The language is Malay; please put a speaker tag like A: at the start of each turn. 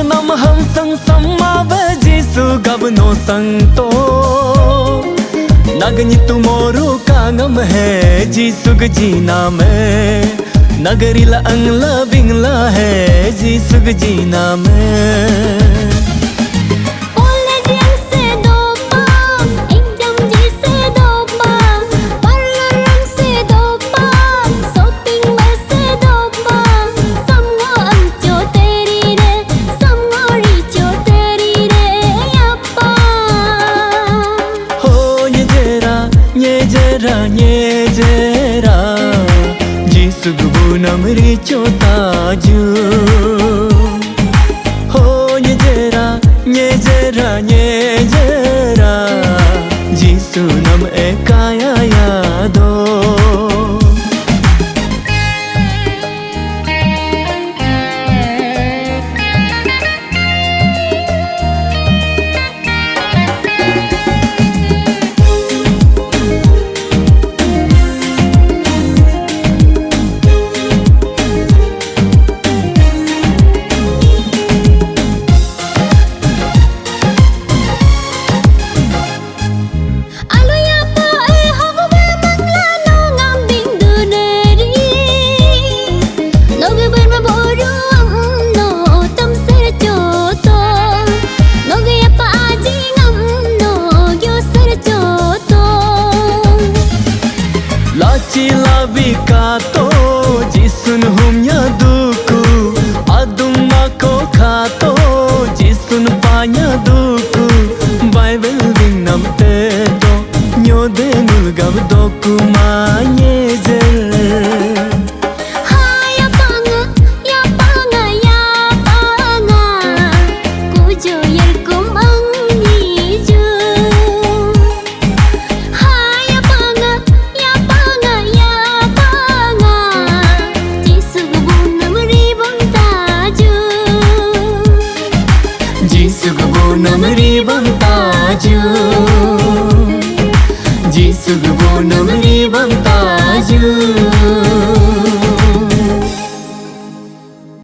A: nam ham sang samma jisu gabno sang to nagni tumoru kangam hai jisu ji naam hai नगरी ला अंगला बिंगला है जिसुग जी नाम ये जरा जिसुगबु नमरी चोता जू हो ये जरा जिसु नम एकाया यादो Cila bikato jisun humnya duku adum mako kato